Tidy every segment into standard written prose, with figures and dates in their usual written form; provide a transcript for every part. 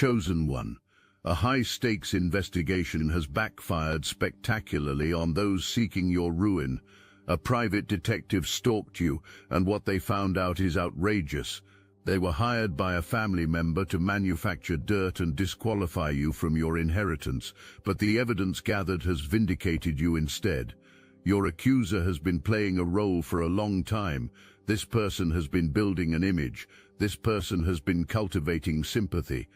chosen one. A high-stakes investigation has backfired spectacularly on those seeking your ruin. A private detective stalked you, and what they found out is outrageous. They were hired by a family member to manufacture dirt and disqualify you from your inheritance, but the evidence gathered has vindicated you instead. Your accuser has been playing a role for a long time. This person has been building an image. This person has been cultivating sympathy.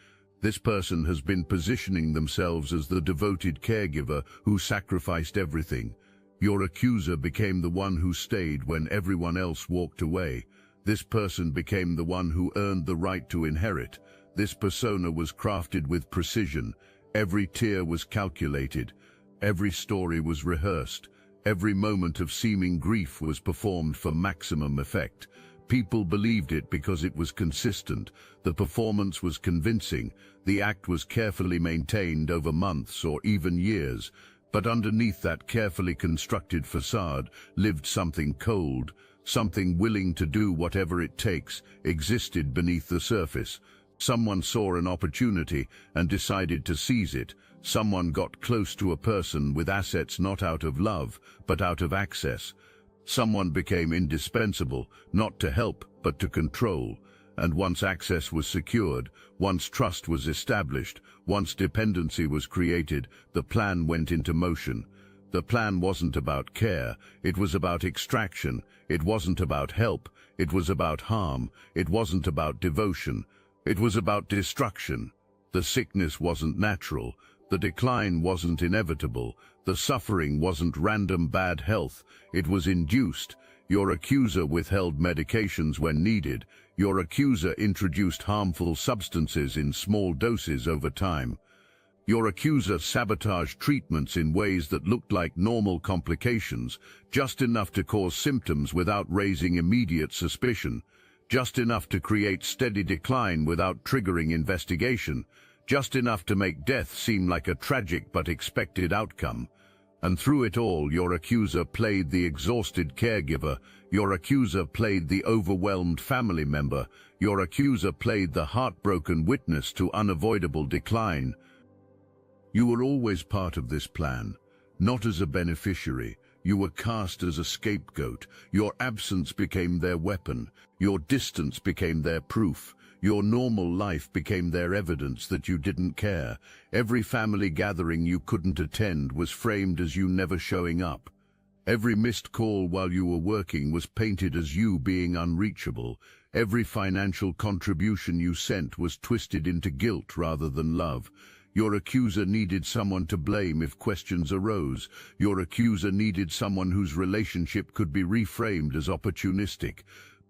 This person has been positioning themselves as the devoted caregiver who sacrificed everything. Your accuser became the one who stayed when everyone else walked away. This person became the one who earned the right to inherit. This persona was crafted with precision. Every tear was calculated. Every story was rehearsed. Every moment of seeming grief was performed for maximum effect. People believed it because it was consistent. The performance was convincing. The act was carefully maintained over months or even years. But underneath that carefully constructed facade lived something cold. Something willing to do whatever it takes existed beneath the surface. Someone saw an opportunity and decided to seize it. Someone got close to a person with assets not out of love, but out of access. Someone became indispensable, not to help, but to control. And once access was secured, once trust was established, once dependency was created, the plan went into motion. The plan wasn't about care, it was about extraction. It wasn't about help, it was about harm. It wasn't about devotion, it was about destruction. The sickness wasn't natural, the decline wasn't inevitable, the suffering wasn't random bad health, it was induced. Your accuser withheld medications when needed. Your accuser introduced harmful substances in small doses over time. Your accuser sabotaged treatments in ways that looked like normal complications, just enough to cause symptoms without raising immediate suspicion, just enough to create steady decline without triggering investigation, just enough to make death seem like a tragic but expected outcome. And through it all, your accuser played the exhausted caregiver. Your accuser played the overwhelmed family member. Your accuser played the heartbroken witness to unavoidable decline. You were always part of this plan, not as a beneficiary. You were cast as a scapegoat. Your absence became their weapon. Your distance became their proof. Your normal life became their evidence that you didn't care. Every family gathering you couldn't attend was framed as you never showing up. Every missed call while you were working was painted as you being unreachable. Every financial contribution you sent was twisted into guilt rather than love. Your accuser needed someone to blame if questions arose. Your accuser needed someone whose relationship could be reframed as opportunistic.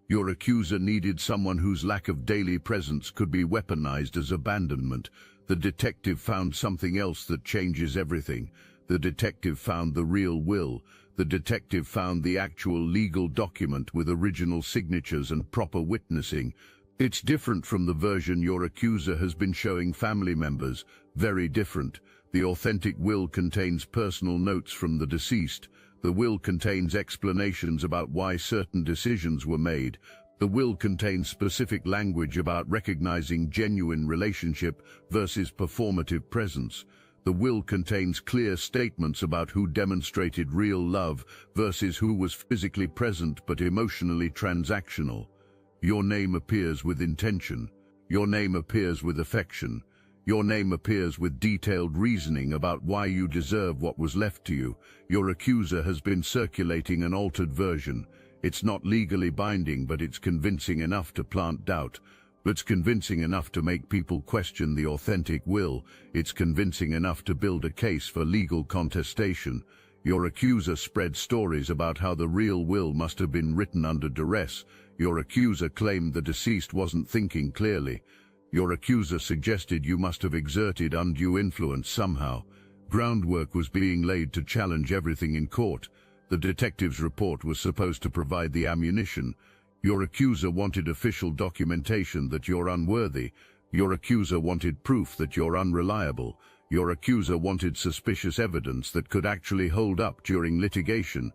Your accuser needed someone whose lack of daily presence could be weaponized as abandonment. The detective found something else that changes everything. The detective found the real will. The detective found the actual legal document with original signatures and proper witnessing. It's different from the version your accuser has been showing family members. Very different. The authentic will contains personal notes from the deceased. The will contains explanations about why certain decisions were made. The will contains specific language about recognizing genuine relationship versus performative presence. The will contains clear statements about who demonstrated real love versus who was physically present but emotionally transactional. Your name appears with intention. Your name appears with affection. Your name appears with detailed reasoning about why you deserve what was left to you. Your accuser has been circulating an altered version. It's not legally binding, but it's convincing enough to plant doubt. It's convincing enough to make people question the authentic will. It's convincing enough to build a case for legal contestation. Your accuser spread stories about how the real will must have been written under duress. Your accuser claimed the deceased wasn't thinking clearly. Your accuser suggested you must have exerted undue influence somehow. Groundwork was being laid to challenge everything in court. The detective's report was supposed to provide the ammunition. Your accuser wanted official documentation that you're unworthy. Your accuser wanted proof that you're unreliable. Your accuser wanted suspicious evidence that could actually hold up during litigation.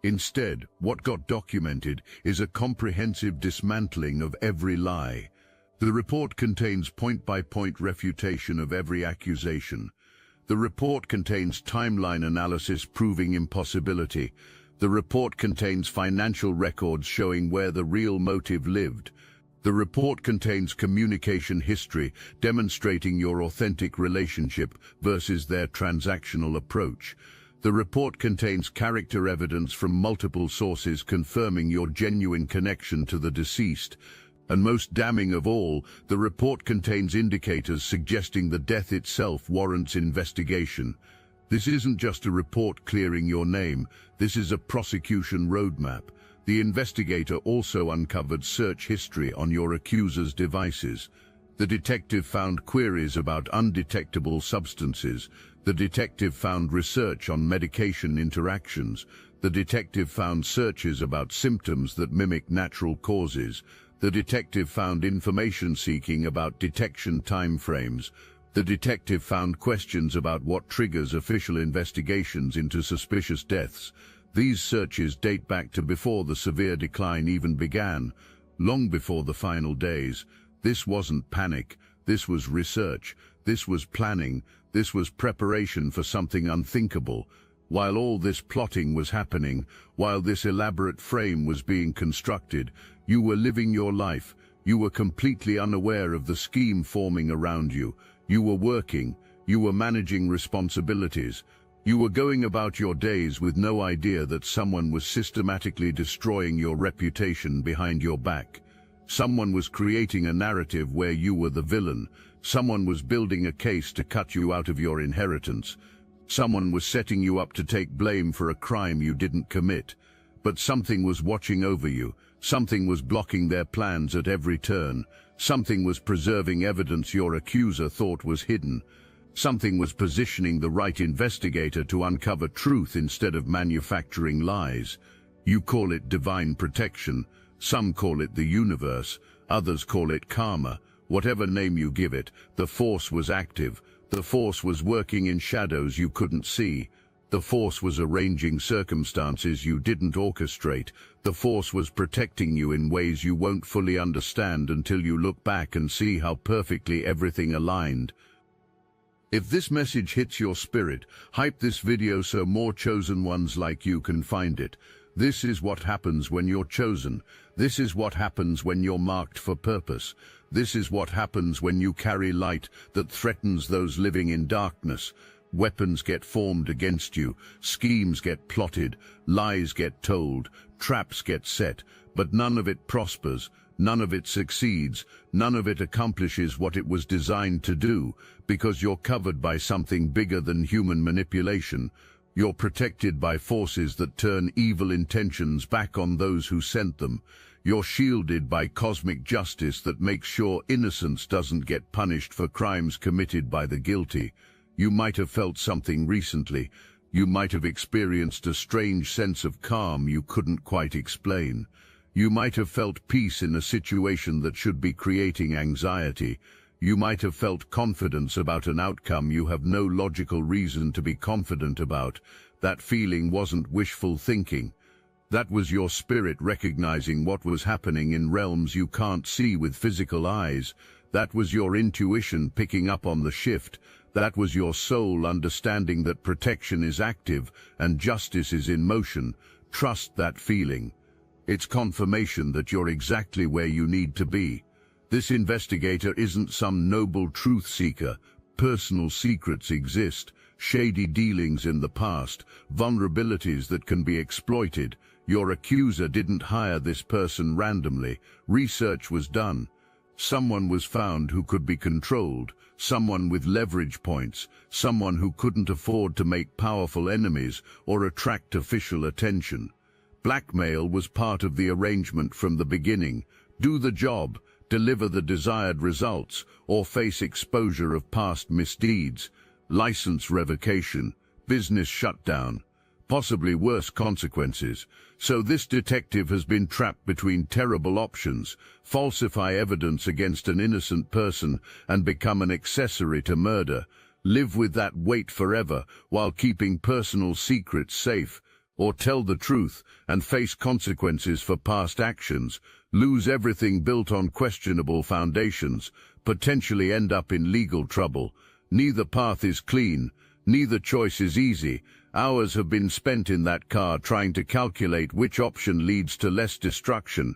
Instead, what got documented is a comprehensive dismantling of every lie. The report contains point-by-point refutation of every accusation. The report contains timeline analysis proving impossibility. The report contains financial records showing where the real motive lived. The report contains communication history demonstrating your authentic relationship versus their transactional approach. The report contains character evidence from multiple sources confirming your genuine connection to the deceased. And most damning of all, the report contains indicators suggesting the death itself warrants investigation. This isn't just a report clearing your name, this is a prosecution roadmap. The investigator also uncovered search history on your accuser's devices. The detective found queries about undetectable substances. The detective found research on medication interactions. The detective found searches about symptoms that mimic natural causes. The detective found information seeking about detection timeframes. The detective found questions about what triggers official investigations into suspicious deaths. These searches date back to before the severe decline even began, long before the final days. This wasn't panic, this was research, this was planning, this was preparation for something unthinkable. While all this plotting was happening, while this elaborate frame was being constructed, you were living your life. You were completely unaware of the scheme forming around you. You were working, you were managing responsibilities. You were going about your days with no idea that someone was systematically destroying your reputation behind your back. Someone was creating a narrative where you were the villain. Someone was building a case to cut you out of your inheritance. Someone was setting you up to take blame for a crime you didn't commit. But something was watching over you. Something was blocking their plans at every turn. Something was preserving evidence your accuser thought was hidden. Something was positioning the right investigator to uncover truth instead of manufacturing lies. You call it divine protection. Some call it the universe. Others call it karma. Whatever name you give it, the force was active. The force was working in shadows you couldn't see. The force was arranging circumstances you didn't orchestrate. The force was protecting you in ways you won't fully understand until you look back and see how perfectly everything aligned. If this message hits your spirit, hype this video so more chosen ones like you can find it. This is what happens when you're chosen. This is what happens when you're marked for purpose. This is what happens when you carry light that threatens those living in darkness. Weapons get formed against you, schemes get plotted, lies get told, traps get set, but none of it prospers. None of it succeeds, none of it accomplishes what it was designed to do, because you're covered by something bigger than human manipulation. You're protected by forces that turn evil intentions back on those who sent them. You're shielded by cosmic justice that makes sure innocence doesn't get punished for crimes committed by the guilty. You might have felt something recently. You might have experienced a strange sense of calm you couldn't quite explain. You might have felt peace in a situation that should be creating anxiety. You might have felt confidence about an outcome you have no logical reason to be confident about. That feeling wasn't wishful thinking. That was your spirit recognizing what was happening in realms you can't see with physical eyes. That was your intuition picking up on the shift. That was your soul understanding that protection is active and justice is in motion. Trust that feeling. It's confirmation that you're exactly where you need to be. This investigator isn't some noble truth seeker. Personal secrets exist, shady dealings in the past, vulnerabilities that can be exploited. Your accuser didn't hire this person randomly. Research was done. Someone was found who could be controlled, someone with leverage points, someone who couldn't afford to make powerful enemies or attract official attention. Blackmail was part of the arrangement from the beginning. Do the job, deliver the desired results, or face exposure of past misdeeds. License revocation, business shutdown, possibly worse consequences. So this detective has been trapped between terrible options: falsify evidence against an innocent person and become an accessory to murder, live with that weight forever while keeping personal secrets safe, or tell the truth and face consequences for past actions. lose everything built on questionable foundations, potentially end up in legal trouble. Neither path is clean, neither choice is easy. Hours have been spent in that car trying to calculate which option leads to less destruction.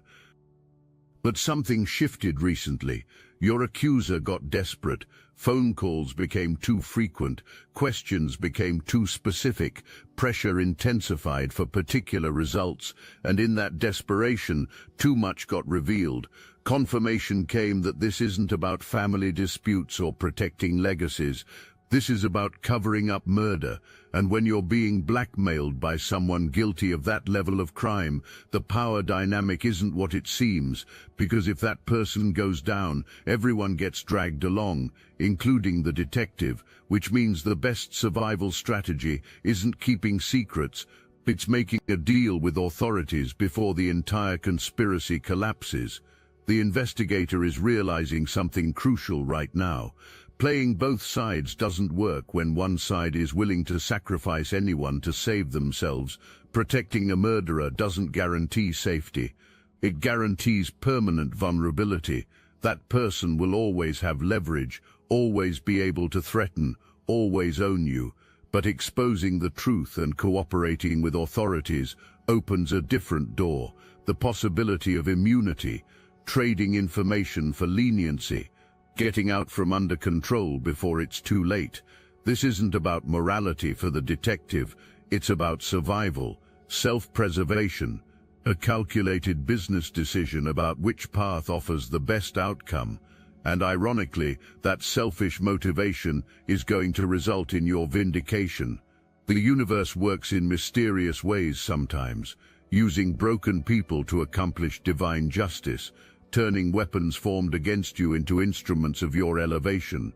But something shifted recently. Your accuser got desperate. Phone calls became too frequent. Questions became too specific. Pressure intensified for particular results. And in that desperation, too much got revealed. Confirmation came that this isn't about family disputes or protecting legacies. This is about covering up murder, and when you're being blackmailed by someone guilty of that level of crime, the power dynamic isn't what it seems, because if that person goes down, everyone gets dragged along, including the detective, which means the best survival strategy isn't keeping secrets, it's making a deal with authorities before the entire conspiracy collapses. The investigator is realizing something crucial right now. Playing both sides doesn't work when one side is willing to sacrifice anyone to save themselves. Protecting a murderer doesn't guarantee safety. It guarantees permanent vulnerability. That person will always have leverage, always be able to threaten, always own you. But exposing the truth and cooperating with authorities opens a different door, the possibility of immunity, trading information for leniency, getting out from under control before it's too late. This isn't about morality for the detective, it's about survival, self-preservation, a calculated business decision about which path offers the best outcome. And ironically, that selfish motivation is going to result in your vindication. The universe works in mysterious ways sometimes, using broken people to accomplish divine justice, turning weapons formed against you into instruments of your elevation.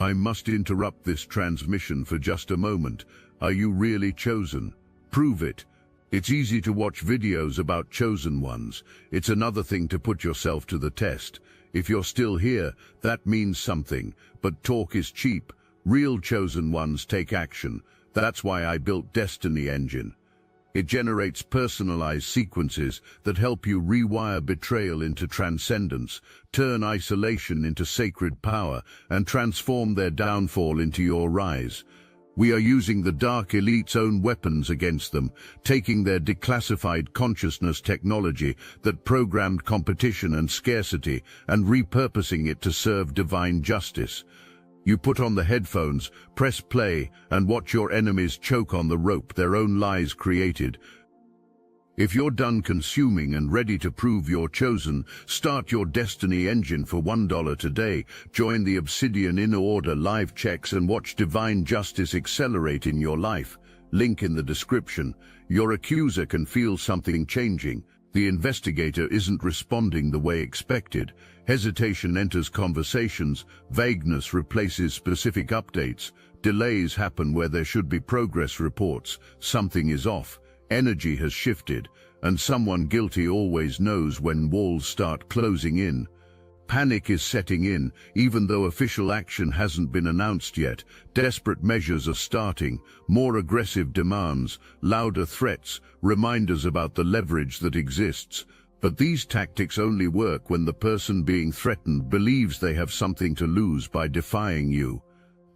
I must interrupt this transmission for just a moment. Are you really chosen? Prove it. It's easy to watch videos about chosen ones. It's another thing to put yourself to the test. If you're still here, that means something, but talk is cheap. Real chosen ones take action. That's why I built Destiny Engine. It generates personalized sequences that help you rewire betrayal into transcendence, turn isolation into sacred power, and transform their downfall into your rise. We are using the Dark Elite's own weapons against them, taking their declassified consciousness technology that programmed competition and scarcity and repurposing it to serve divine justice. You put on the headphones, press play, and watch your enemies choke on the rope their own lies created. If you're done consuming and ready to prove you're chosen, start your Destiny Engine for $1 today. Join the Obsidian Inner Order live checks and watch divine justice accelerate in your life. Link in the description. Your accuser can feel something changing. The investigator isn't responding the way expected. Hesitation enters conversations, vagueness replaces specific updates, delays happen where there should be progress reports, something is off, energy has shifted, and someone guilty always knows when walls start closing in. Panic is setting in, even though official action hasn't been announced yet. Desperate measures are starting, more aggressive demands, louder threats, reminders about the leverage that exists. But these tactics only work when the person being threatened believes they have something to lose by defying you.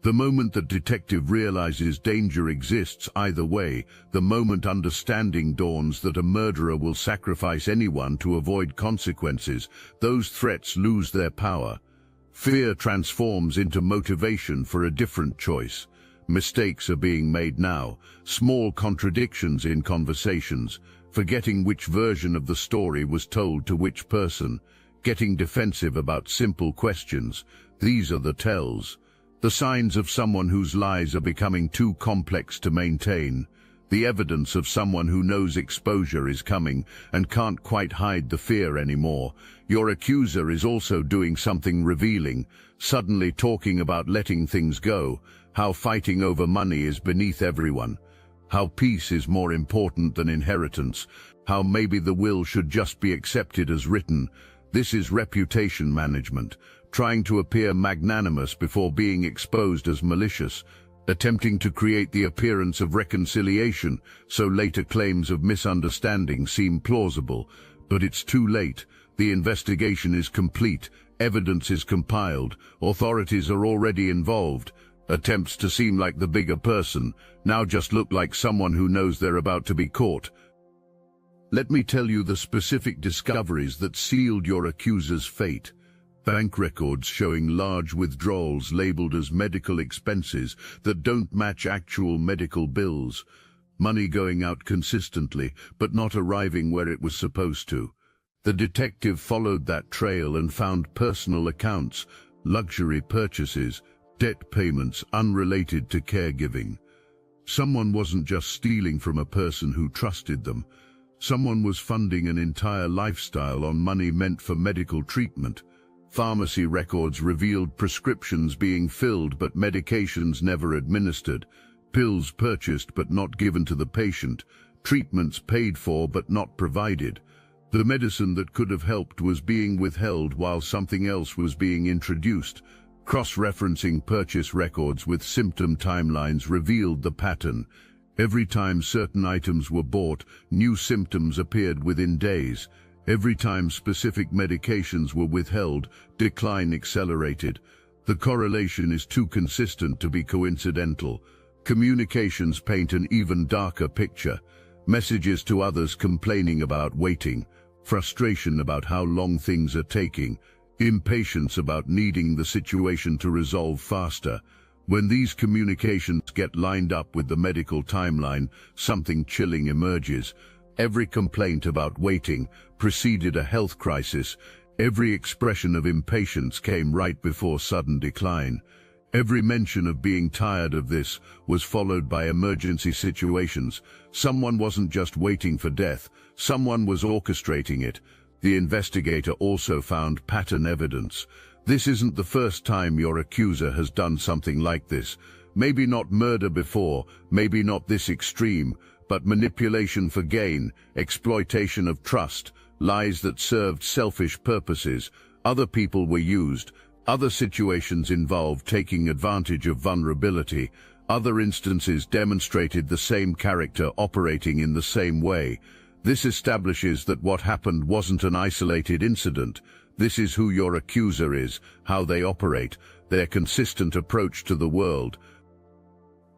The moment the detective realizes danger exists either way, the moment understanding dawns that a murderer will sacrifice anyone to avoid consequences, those threats lose their power. Fear transforms into motivation for a different choice. Mistakes are being made now, small contradictions in conversations, forgetting which version of the story was told to which person, getting defensive about simple questions. These are the tells. The signs of someone whose lies are becoming too complex to maintain. The evidence of someone who knows exposure is coming and can't quite hide the fear anymore. Your accuser is also doing something revealing, suddenly talking about letting things go, how fighting over money is beneath everyone, how peace is more important than inheritance, how maybe the will should just be accepted as written. This is reputation management, trying to appear magnanimous before being exposed as malicious, attempting to create the appearance of reconciliation so later claims of misunderstanding seem plausible. But it's too late. The investigation is complete, evidence is compiled, authorities are already involved. Attempts to seem like the bigger person now just look like someone who knows they're about to be caught. Let me tell you the specific discoveries that sealed your accuser's fate. Bank records showing large withdrawals labeled as medical expenses that don't match actual medical bills. Money going out consistently, but not arriving where it was supposed to. The detective followed that trail and found personal accounts, luxury purchases, debt payments unrelated to caregiving. Someone wasn't just stealing from a person who trusted them. Someone was funding an entire lifestyle on money meant for medical treatment. Pharmacy records revealed prescriptions being filled but medications never administered, pills purchased but not given to the patient, treatments paid for but not provided. The medicine that could have helped was being withheld while something else was being introduced. Cross-referencing purchase records with symptom timelines revealed the pattern. Every time certain items were bought, new symptoms appeared within days. Every time specific medications were withheld, decline accelerated. The correlation is too consistent to be coincidental. Communications paint an even darker picture. Messages to others complaining about waiting, frustration about how long things are taking, impatience about needing the situation to resolve faster. When these communications get lined up with the medical timeline, something chilling emerges. Every complaint about waiting preceded a health crisis. Every expression of impatience came right before sudden decline. Every mention of being tired of this was followed by emergency situations. Someone wasn't just waiting for death, someone was orchestrating it. The investigator also found pattern evidence. This isn't the first time your accuser has done something like this. Maybe not murder before, maybe not this extreme, but manipulation for gain, exploitation of trust, lies that served selfish purposes. Other people were used. Other situations involved taking advantage of vulnerability. Other instances demonstrated the same character operating in the same way. This establishes that what happened wasn't an isolated incident. This is who your accuser is, how they operate, their consistent approach to the world.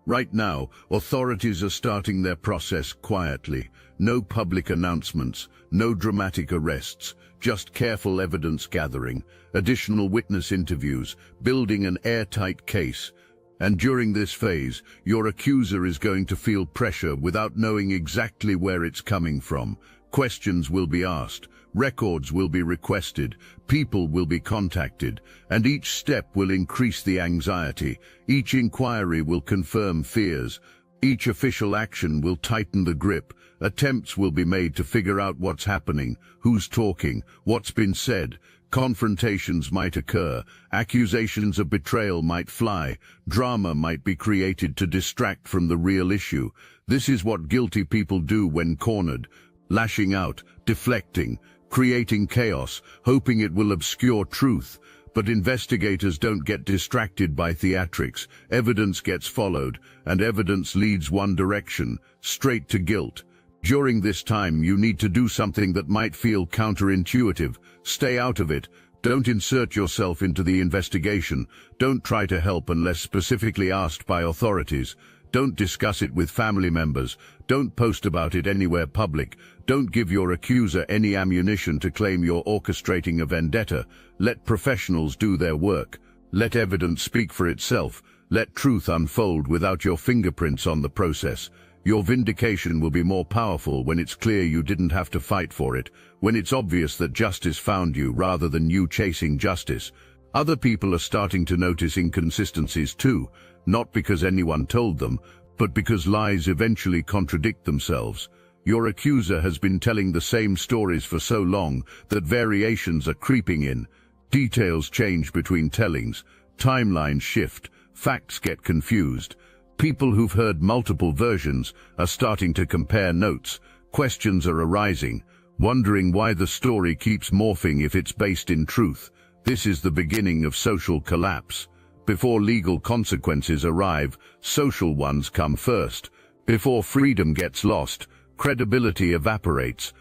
Right now, authorities are starting their process quietly. No public announcements, no dramatic arrests, just careful evidence gathering, additional witness interviews, building an airtight case. And during this phase, your accuser is going to feel pressure without knowing exactly where it's coming from. Questions will be asked, records will be requested, people will be contacted, and each step will increase the anxiety. Each inquiry will confirm fears. Each official action will tighten the grip. Attempts will be made to figure out what's happening, who's talking, what's been said. Confrontations might occur, accusations of betrayal might fly, drama might be created to distract from the real issue. This is what guilty people do when cornered, lashing out, deflecting, creating chaos, hoping it will obscure truth. But investigators don't get distracted by theatrics. Evidence gets followed, and evidence leads one direction, straight to guilt. During this time, you need to do something that might feel counterintuitive. Stay out of it. Don't insert yourself into the investigation. Don't try to help unless specifically asked by authorities. Don't discuss it with family members. Don't post about it anywhere public. Don't give your accuser any ammunition to claim you're orchestrating a vendetta. Let professionals do their work. Let evidence speak for itself. Let truth unfold without your fingerprints on the process. Your vindication will be more powerful when it's clear you didn't have to fight for it, when it's obvious that justice found you rather than you chasing justice. Other people are starting to notice inconsistencies too, not because anyone told them, but because lies eventually contradict themselves. Your accuser has been telling the same stories for so long that variations are creeping in. Details change between tellings, timelines shift, facts get confused. People who've heard multiple versions are starting to compare notes. Questions are arising, wondering why the story keeps morphing if it's based in truth. This is the beginning of social collapse. Before legal consequences arrive, social ones come first. Before freedom gets lost, credibility evaporates.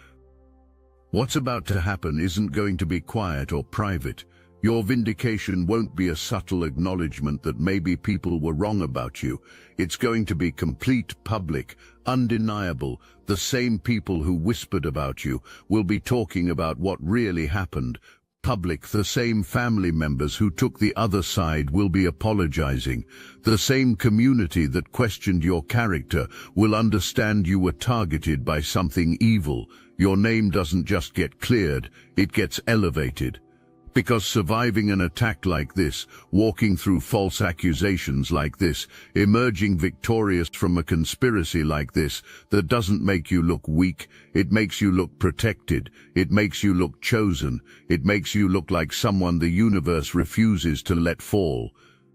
What's about to happen isn't going to be quiet or private. Your vindication won't be a subtle acknowledgement that maybe people were wrong about you. It's going to be complete, public, undeniable. The same people who whispered about you will be talking about what really happened. Public, the same family members who took the other side will be apologizing. The same community that questioned your character will understand you were targeted by something evil. Your name doesn't just get cleared, it gets elevated. Because surviving an attack like this, walking through false accusations like this, emerging victorious from a conspiracy like this, that doesn't make you look weak, it makes you look protected, it makes you look chosen, it makes you look like someone the universe refuses to let fall.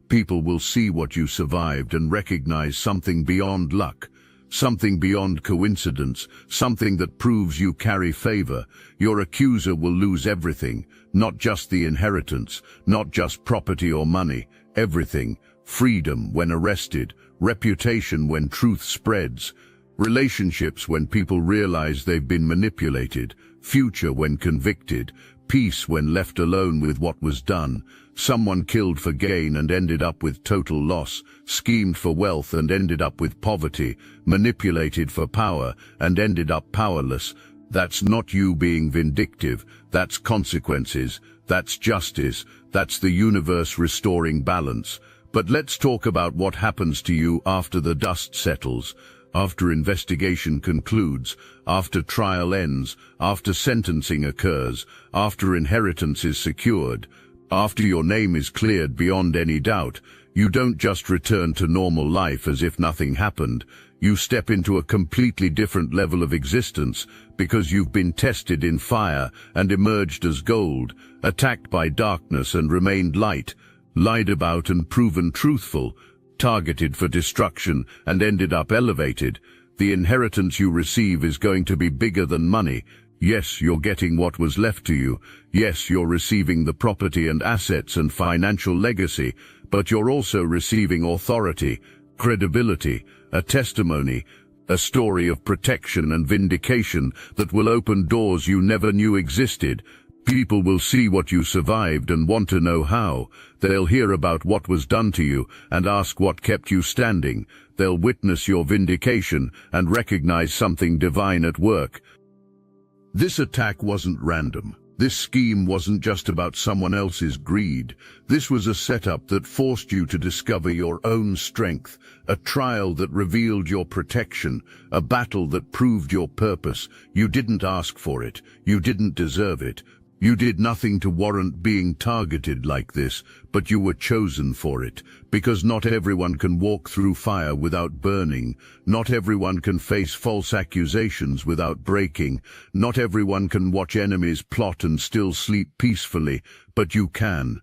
People will see what you survived and recognize something beyond luck. Something beyond coincidence, something that proves you carry favor. Your accuser will lose everything, not just the inheritance, not just property or money, everything. Freedom when arrested, reputation when truth spreads, relationships when people realize they've been manipulated, future when convicted, peace when left alone with what was done. Someone killed for gain and ended up with total loss, schemed for wealth and ended up with poverty, manipulated for power and ended up powerless. That's not you being vindictive, that's consequences, that's justice, that's the universe restoring balance. But let's talk about what happens to you after the dust settles, after investigation concludes, after trial ends, after sentencing occurs, after inheritance is secured. After your name is cleared beyond any doubt, you don't just return to normal life as if nothing happened. You step into a completely different level of existence because you've been tested in fire and emerged as gold, attacked by darkness and remained light, lied about and proven truthful, targeted for destruction and ended up elevated. The inheritance you receive is going to be bigger than money. Yes, you're getting what was left to you. Yes, you're receiving the property and assets and financial legacy, but you're also receiving authority, credibility, a testimony, a story of protection and vindication that will open doors you never knew existed. People will see what you survived and want to know how. They'll hear about what was done to you and ask what kept you standing. They'll witness your vindication and recognize something divine at work. This attack wasn't random. This scheme wasn't just about someone else's greed. This was a setup that forced you to discover your own strength, a trial that revealed your protection, a battle that proved your purpose. You didn't ask for it. You didn't deserve it. You did nothing to warrant being targeted like this, but you were chosen for it, because not everyone can walk through fire without burning. Not everyone can face false accusations without breaking. Not everyone can watch enemies plot and still sleep peacefully, but you can.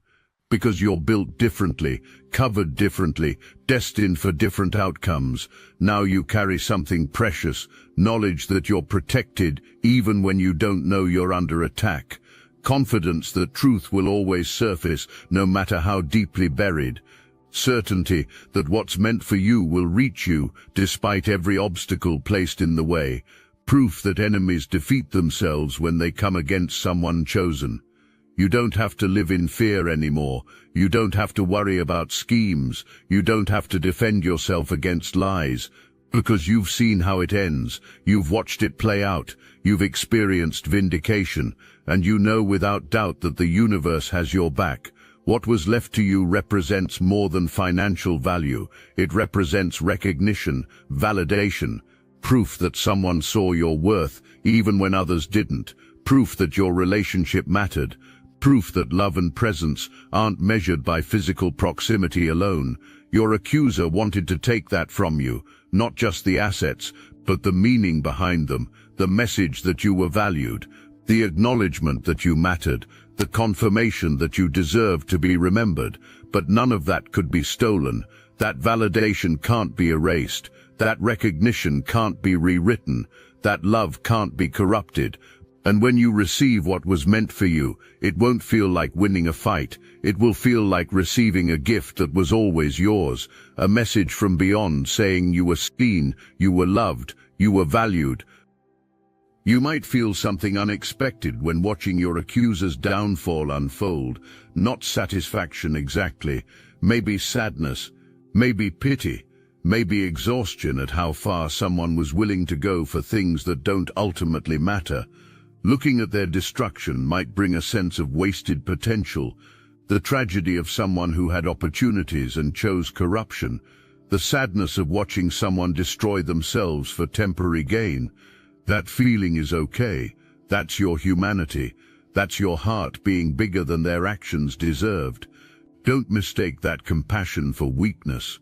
Because you're built differently, covered differently, destined for different outcomes. Now you carry something precious, knowledge that you're protected even when you don't know you're under attack. Confidence that truth will always surface, no matter how deeply buried. Certainty that what's meant for you will reach you, despite every obstacle placed in the way. Proof that enemies defeat themselves when they come against someone chosen. You don't have to live in fear anymore. You don't have to worry about schemes. You don't have to defend yourself against lies. Because you've seen how it ends, you've watched it play out, you've experienced vindication, and you know without doubt that the universe has your back. What was left to you represents more than financial value. It represents recognition, validation, proof that someone saw your worth, even when others didn't, proof that your relationship mattered, proof that love and presence aren't measured by physical proximity alone. Your accuser wanted to take that from you, not just the assets, but the meaning behind them, the message that you were valued, the acknowledgement that you mattered, the confirmation that you deserved to be remembered. But none of that could be stolen. That validation can't be erased. That recognition can't be rewritten. That love can't be corrupted. And when you receive what was meant for you, it won't feel like winning a fight. It will feel like receiving a gift that was always yours, a message from beyond saying you were seen, you were loved, you were valued. You might feel something unexpected when watching your accuser's downfall unfold. Not satisfaction exactly, maybe sadness, maybe pity, maybe exhaustion at how far someone was willing to go for things that don't ultimately matter. Looking at their destruction might bring a sense of wasted potential, the tragedy of someone who had opportunities and chose corruption, the sadness of watching someone destroy themselves for temporary gain. That feeling is okay. That's your humanity. That's your heart being bigger than their actions deserved. Don't mistake that compassion for weakness.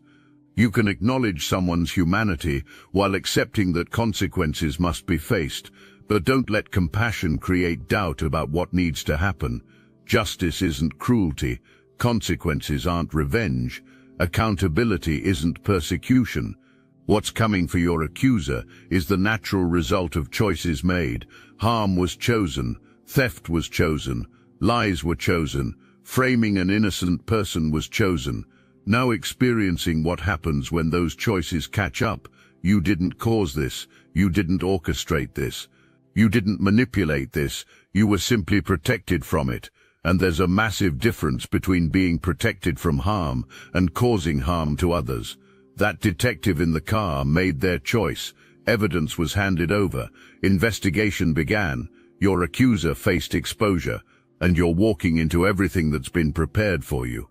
You can acknowledge someone's humanity while accepting that consequences must be faced, but don't let compassion create doubt about what needs to happen. Justice isn't cruelty. Consequences aren't revenge. Accountability isn't persecution. What's coming for your accuser is the natural result of choices made. Harm was chosen, theft was chosen, lies were chosen, framing an innocent person was chosen. Now experiencing what happens when those choices catch up. You didn't cause this, you didn't orchestrate this, you didn't manipulate this, you were simply protected from it. And there's a massive difference between being protected from harm and causing harm to others. That detective in the car made their choice. Evidence was handed over. Investigation began. Your accuser faced exposure, and you're walking into everything that's been prepared for you.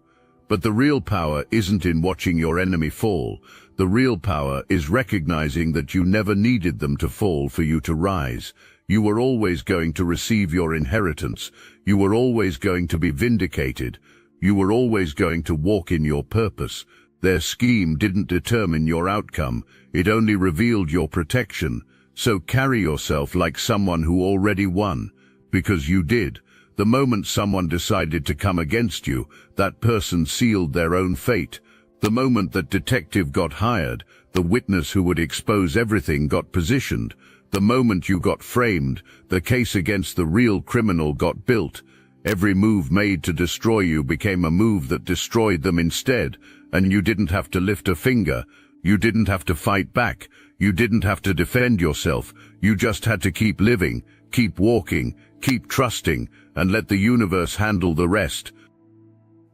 But the real power isn't in watching your enemy fall. The real power is recognizing that you never needed them to fall for you to rise. You were always going to receive your inheritance. You were always going to be vindicated. You were always going to walk in your purpose. Their scheme didn't determine your outcome. It only revealed your protection. So carry yourself like someone who already won, because you did. The moment someone decided to come against you, that person sealed their own fate. The moment that detective got hired, the witness who would expose everything got positioned. The moment you got framed, the case against the real criminal got built. Every move made to destroy you became a move that destroyed them instead, and you didn't have to lift a finger. You didn't have to fight back. You didn't have to defend yourself. You just had to keep living, keep walking, keep trusting, and let the universe handle the rest.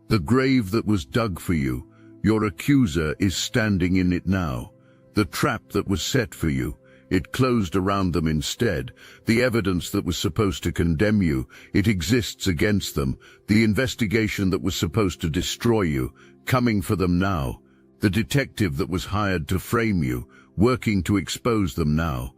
The grave that was dug for you, your accuser is standing in it now. The trap that was set for you, it closed around them instead. The evidence that was supposed to condemn you, it exists against them. The investigation that was supposed to destroy you, coming for them now. The detective that was hired to frame you, working to expose them now.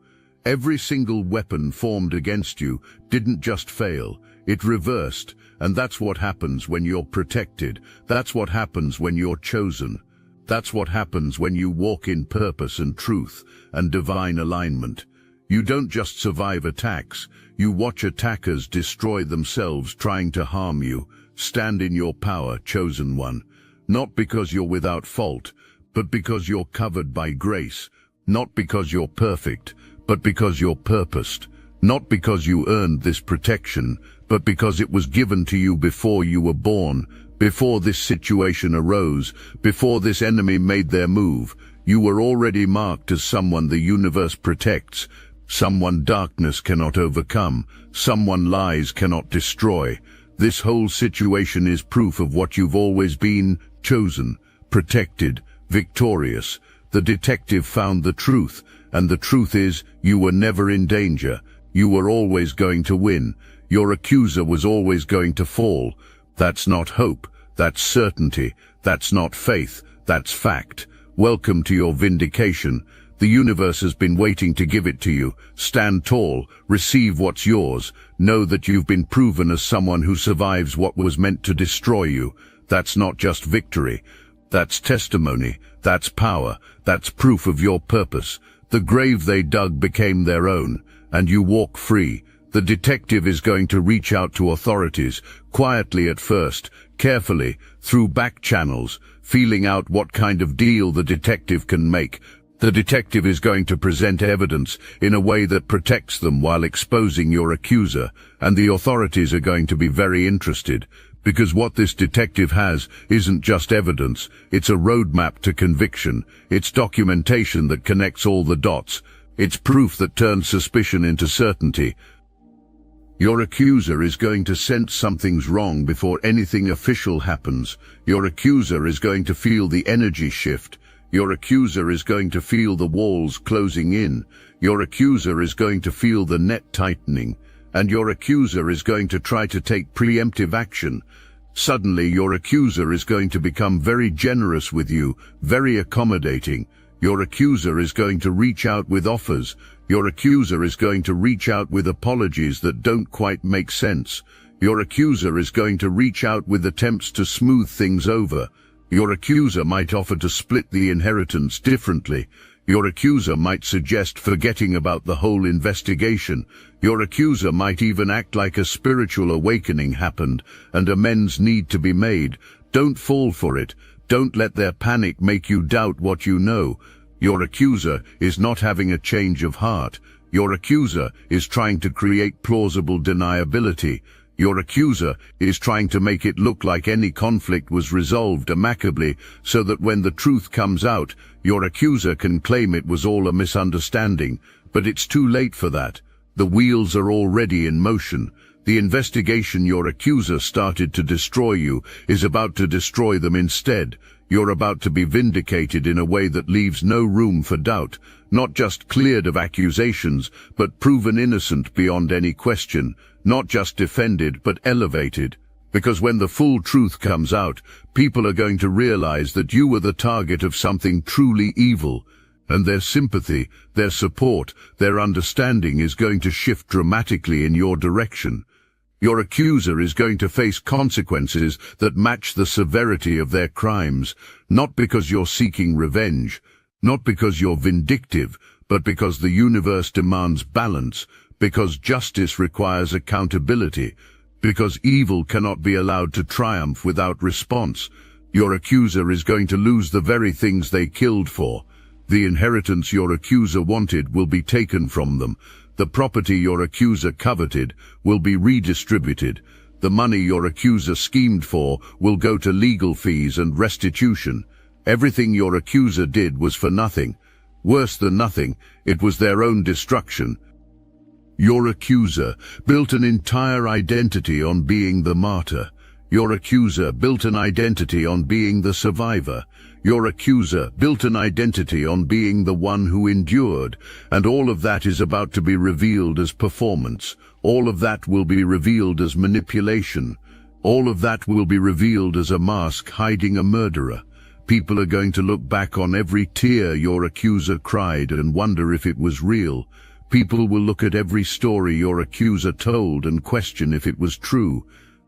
Every single weapon formed against you didn't just fail, it reversed. And that's what happens when you're protected. That's what happens when you're chosen. That's what happens when you walk in purpose and truth and divine alignment. You don't just survive attacks, you watch attackers destroy themselves trying to harm you. Stand in your power, chosen one. Not because you're without fault, but because you're covered by grace. Not because you're perfect, but because you're purposed. Not because you earned this protection, but because it was given to you before you were born. Before this situation arose, before this enemy made their move, you were already marked as someone the universe protects, someone darkness cannot overcome, someone lies cannot destroy. This whole situation is proof of what you've always been: chosen, protected, victorious. The detective found the truth, and the truth is, you were never in danger. You were always going to win. Your accuser was always going to fall. That's not hope, that's certainty, that's not faith, that's fact. Welcome to your vindication. The universe has been waiting to give it to you. Stand tall, receive what's yours. Know that you've been proven as someone who survives what was meant to destroy you. That's not just victory. That's testimony, that's power, that's proof of your purpose. The grave they dug became their own, and you walk free. The detective is going to reach out to authorities, quietly at first, carefully, through back channels, feeling out what kind of deal the detective can make. The detective is going to present evidence in a way that protects them while exposing your accuser, and the authorities are going to be very interested, because what this detective has isn't just evidence, it's a roadmap to conviction, it's documentation that connects all the dots. It's proof that turns suspicion into certainty. Your accuser is going to sense something's wrong before anything official happens. Your accuser is going to feel the energy shift. Your accuser is going to feel the walls closing in. Your accuser is going to feel the net tightening. And your accuser is going to try to take preemptive action. Suddenly, your accuser is going to become very generous with you, very accommodating. Your accuser is going to reach out with offers. Your accuser is going to reach out with apologies that don't quite make sense. Your accuser is going to reach out with attempts to smooth things over. Your accuser might offer to split the inheritance differently. Your accuser might suggest forgetting about the whole investigation. Your accuser might even act like a spiritual awakening happened and amends need to be made. Don't fall for it. Don't let their panic make you doubt what you know. Your accuser is not having a change of heart. Your accuser is trying to create plausible deniability. Your accuser is trying to make it look like any conflict was resolved amicably so that when the truth comes out, your accuser can claim it was all a misunderstanding. But it's too late for that. The wheels are already in motion. The investigation your accuser started to destroy you is about to destroy them instead. You're about to be vindicated in a way that leaves no room for doubt, not just cleared of accusations, but proven innocent beyond any question, not just defended, but elevated. Because when the full truth comes out, people are going to realize that you were the target of something truly evil, and their sympathy, their support, their understanding is going to shift dramatically in your direction. Your accuser is going to face consequences that match the severity of their crimes, not because you're seeking revenge, not because you're vindictive, but because the universe demands balance, because justice requires accountability, because evil cannot be allowed to triumph without response. Your accuser is going to lose the very things they killed for. The inheritance your accuser wanted will be taken from them. The property your accuser coveted will be redistributed. The money your accuser schemed for will go to legal fees and restitution. Everything your accuser did was for nothing. Worse than nothing, it was their own destruction. Your accuser built an entire identity on being the martyr. Your accuser built an identity on being the survivor. Your accuser built an identity on being the one who endured, and all of that is about to be revealed as performance. All of that will be revealed as manipulation. All of that will be revealed as a mask hiding a murderer. People are going to look back on every tear your accuser cried and wonder if it was real. People will look at every story your accuser told and question if it was true.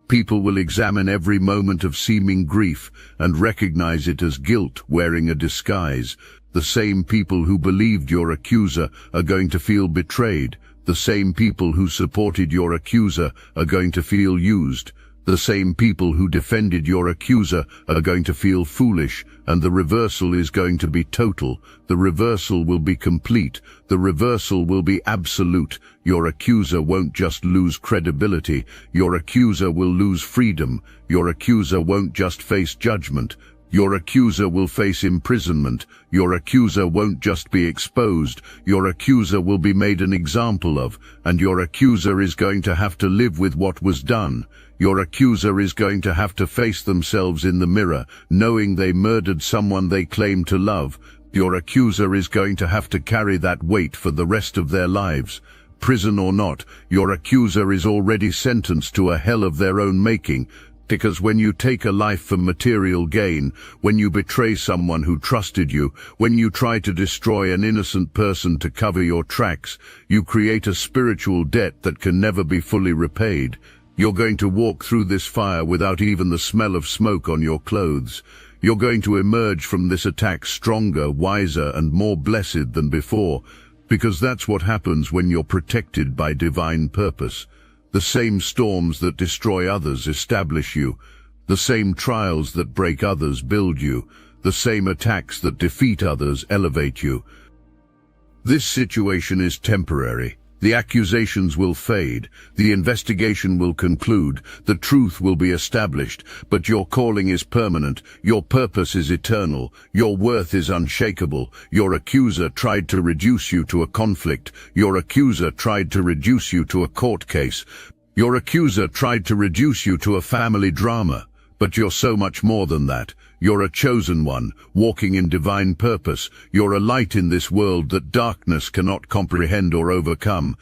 People will examine every moment of seeming grief and recognize it as guilt wearing a disguise. The same people who believed your accuser are going to feel betrayed. The same people who supported your accuser are going to feel used. The same people who defended your accuser are going to feel foolish, and the reversal is going to be total. The reversal will be complete. The reversal will be absolute. Your accuser won't just lose credibility. Your accuser will lose freedom. Your accuser won't just face judgment. Your accuser will face imprisonment. Your accuser won't just be exposed. Your accuser will be made an example of, and your accuser is going to have to live with what was done. Your accuser is going to have to face themselves in the mirror, knowing they murdered someone they claim to love. Your accuser is going to have to carry that weight for the rest of their lives. Prison or not, your accuser is already sentenced to a hell of their own making. Because when you take a life for material gain, when you betray someone who trusted you, when you try to destroy an innocent person to cover your tracks, you create a spiritual debt that can never be fully repaid. You're going to walk through this fire without even the smell of smoke on your clothes. You're going to emerge from this attack stronger, wiser, and more blessed than before, because that's what happens when you're protected by divine purpose. The same storms that destroy others establish you. The same trials that break others build you. The same attacks that defeat others elevate you. This situation is temporary. The accusations will fade, the investigation will conclude, the truth will be established, but your calling is permanent, your purpose is eternal, your worth is unshakable. Your accuser tried to reduce you to a conflict, your accuser tried to reduce you to a court case, your accuser tried to reduce you to a family drama. But you're so much more than that. You're a chosen one, walking in divine purpose. You're a light in this world that darkness cannot comprehend or overcome.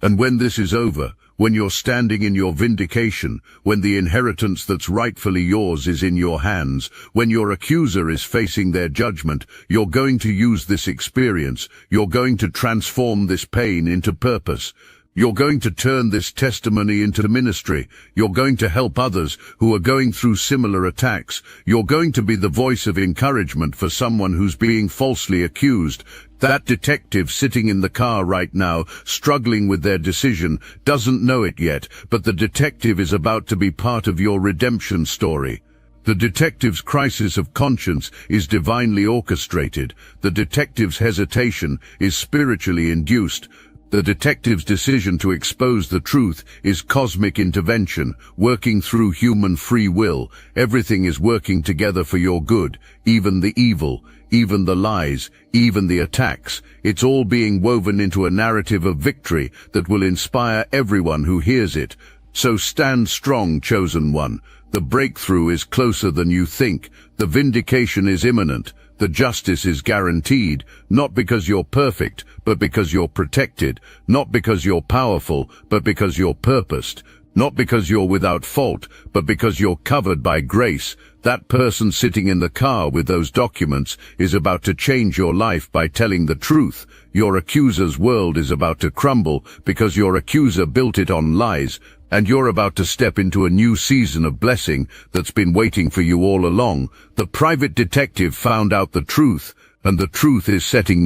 And when this is over, when you're standing in your vindication, when the inheritance that's rightfully yours is in your hands, when your accuser is facing their judgment, you're going to use this experience. You're going to transform this pain into purpose. You're going to turn this testimony into ministry. You're going to help others who are going through similar attacks. You're going to be the voice of encouragement for someone who's being falsely accused. That detective sitting in the car right now, struggling with their decision, doesn't know it yet, but the detective is about to be part of your redemption story. The detective's crisis of conscience is divinely orchestrated. The detective's hesitation is spiritually induced. The detective's decision to expose the truth is cosmic intervention, working through human free will. Everything is working together for your good, even the evil, even the lies, even the attacks. It's all being woven into a narrative of victory that will inspire everyone who hears it. So stand strong, chosen one. The breakthrough is closer than you think. The vindication is imminent. The justice is guaranteed, not because you're perfect, but because you're protected, not because you're powerful, but because you're purposed, not because you're without fault, but because you're covered by grace. That person sitting in the car with those documents is about to change your life by telling the truth. Your accuser's world is about to crumble because your accuser built it on lies, and you're about to step into a new season of blessing that's been waiting for you all along. The private detective found out the truth, and the truth is setting